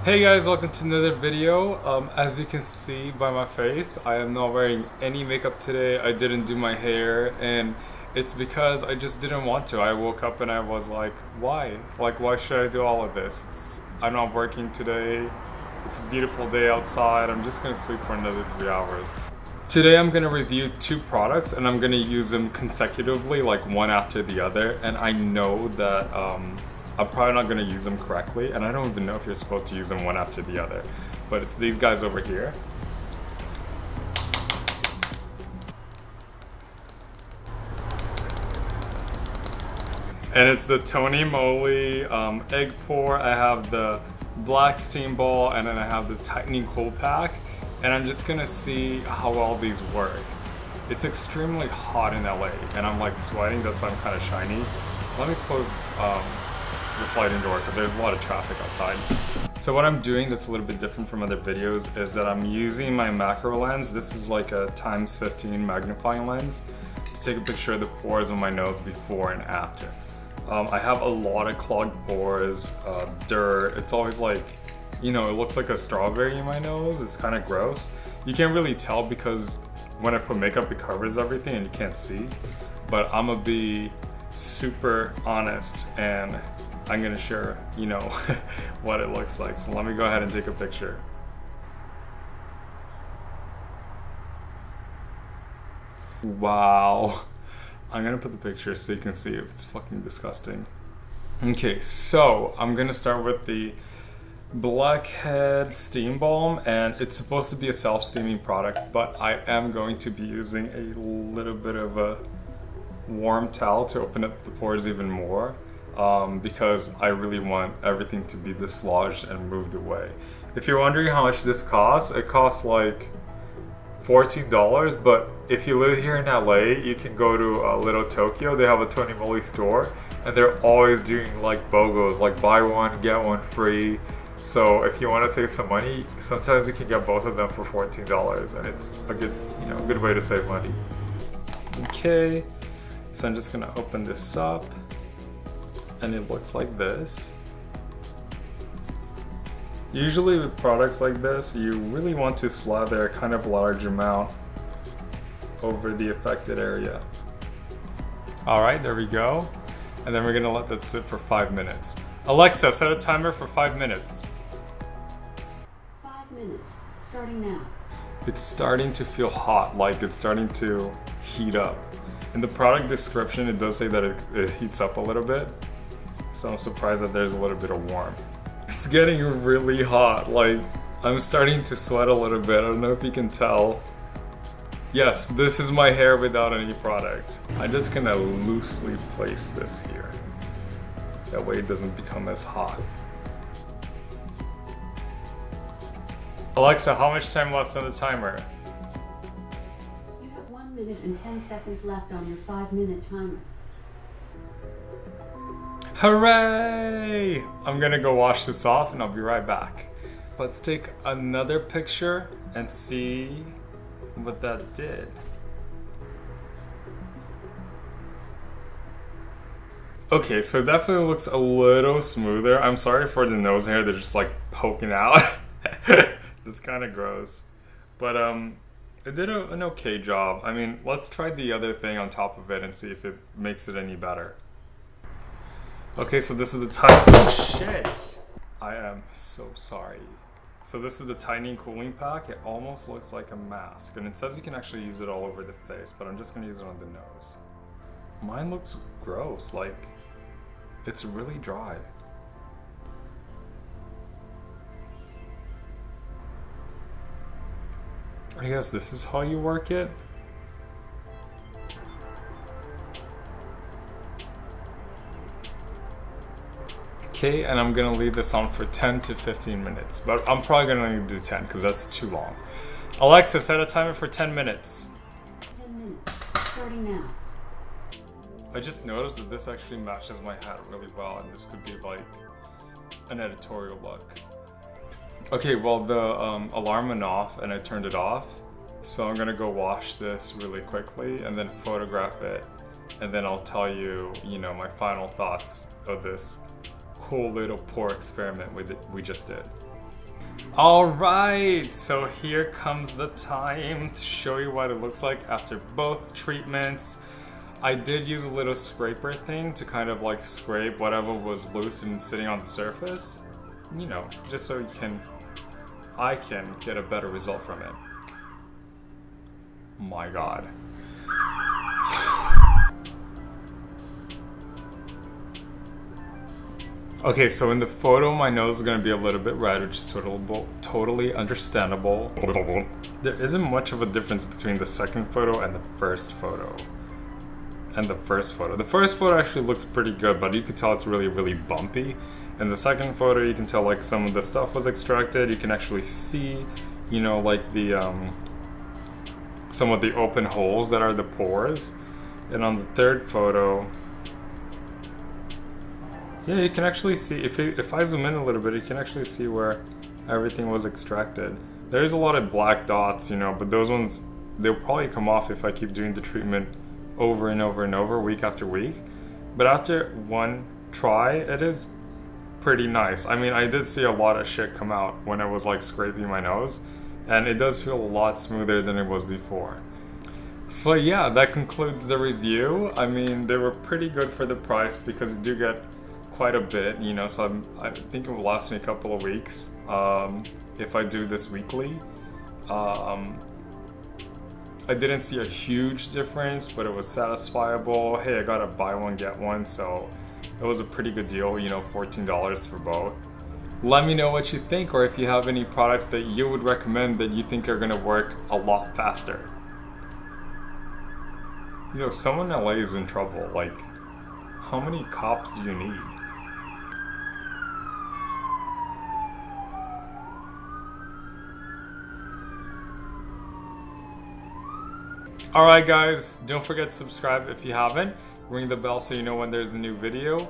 Hey guys, welcome to another video. As you can see by my face, I am not wearing any makeup today. I didn't do my hair, and it's because I just didn't want to. I woke up and I was like, why? Why should I do all of this? I'm not working today. It's a beautiful day outside. I'm just gonna sleep for another 3 hours. Today I'm gonna review two products and I'm gonna use them consecutively, like one after the other. And I know that I'm probably not gonna use them correctly, and I don't even know if you're supposed to use them one after the other. But it's these guys over here. And it's the Tony Moly Egg Pore. I have the black steam ball, and then I have the tightening cool pack. And I'm just gonna see how well these work. It's extremely hot in LA, and I'm like sweating, that's why I'm kind of shiny. Let me close the sliding door because there's a lot of traffic outside. So what I'm doing that's a little bit different from other videos is that I'm using my macro lens. This is like a ×15 magnifying lens to take a picture of the pores on my nose before and after. I have a lot of clogged pores, dirt. It's always like, you know, it looks like a strawberry in my nose. It's kind of gross. You can't really tell because when I put makeup it covers everything and you can't see. But I'm gonna be super honest and I'm gonna share, you know, what it looks like. So let me go ahead and take a picture. Wow. I'm gonna put the picture so you can see if it's fucking disgusting. Okay, so I'm gonna start with the Blackhead Steam Balm, and it's supposed to be a self-steaming product, but I am going to be using a little bit of a warm towel to open up the pores even more. Because I really want everything to be dislodged and moved away. If you're wondering how much this costs, it costs like $14, but if you live here in LA, you can go to Little Tokyo. They have a Tony Moly store, and they're always doing like BOGOs, like buy one, get one free. So if you want to save some money, sometimes you can get both of them for $14, and it's a good, you know, good way to save money. Okay, so I'm just gonna open this up. And it looks like this. Usually with products like this, you really want to slather a kind of large amount over the affected area. All right, there we go. And then we're gonna let that sit for 5 minutes. Alexa, set a timer for 5 minutes. 5 minutes, starting now. It's starting to feel hot, like it's starting to heat up. In the product description, it does say that it heats up a little bit. So I'm surprised that there's a little bit of warmth. It's getting really hot, like I'm starting to sweat a little bit. I don't know if you can tell. Yes, this is my hair without any product. I'm just gonna loosely place this here. That way it doesn't become as hot. Alexa, how much time left on the timer? You have 1 minute and 10 seconds left on your 5-minute timer. Hooray! I'm gonna go wash this off and I'll be right back. Let's take another picture and see what that did. Okay, so it definitely looks a little smoother. I'm sorry for the nose hair, they're just like poking out. It's kind of gross. But it did an okay job. I mean, let's try the other thing on top of it and see if it makes it any better. Okay, so this is the shit. I am so sorry. So this is the tightening cooling pack. It almost looks like a mask, and it says you can actually use it all over the face, but I'm just gonna use it on the nose. Mine looks gross, like it's really dry. I guess this is how you work it. Okay, and I'm gonna leave this on for 10 to 15 minutes, but I'm probably gonna do 10 because that's too long. Alexa, set a timer for 10 minutes. 10 minutes, starting now. I just noticed that this actually matches my hat really well, and this could be like an editorial look. Okay, well the alarm went off and I turned it off, so I'm gonna go wash this really quickly and then photograph it, and then I'll tell you, you know, my final thoughts of this cool little pore experiment we just did. Alright, so here comes the time to show you what it looks like after both treatments. I did use a little scraper thing to kind of like scrape whatever was loose and sitting on the surface. You know, just so I can get a better result from it. My God. Okay, so in the photo, my nose is gonna be a little bit red, which is totally understandable. There isn't much of a difference between the second photo and the first photo. The first photo actually looks pretty good, but you could tell it's really bumpy. In the second photo, you can tell like some of the stuff was extracted. You can actually see, you know, like the some of the open holes that are the pores. And on the third photo, yeah, you can actually see, if I zoom in a little bit, you can actually see where everything was extracted. There's a lot of black dots, you know, but those ones, they'll probably come off if I keep doing the treatment over and over and over, week after week. But after one try, it is pretty nice. I mean, I did see a lot of shit come out when I was like scraping my nose, and it does feel a lot smoother than it was before. So yeah, that concludes the review. I mean, they were pretty good for the price because you do get quite a bit, you know, so I think it will last me a couple of weeks if I do this weekly. I didn't see a huge difference, but it was satisfiable. Hey, I got a buy one get one, so it was a pretty good deal, you know, $14 for both. Let me know what you think, or if you have any products that you would recommend that you think are gonna work a lot faster. You know, someone in LA is in trouble. Like, how many cops do you need? Alright guys, don't forget to subscribe if you haven't. Ring the bell so you know when there's a new video.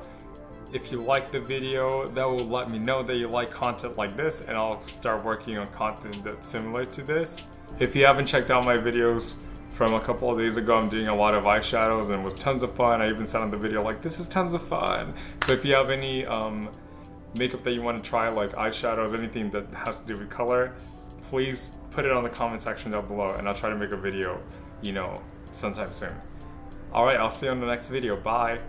If you like the video, that will let me know that you like content like this, and I'll start working on content that's similar to this. If you haven't checked out my videos from a couple of days ago, I'm doing a lot of eyeshadows and it was tons of fun. I even said on the video like, this is tons of fun. So if you have any makeup that you want to try, like eyeshadows, anything that has to do with color, please put it on the comment section down below and I'll try to make a video, you know, sometime soon. Alright, I'll see you on the next video. Bye!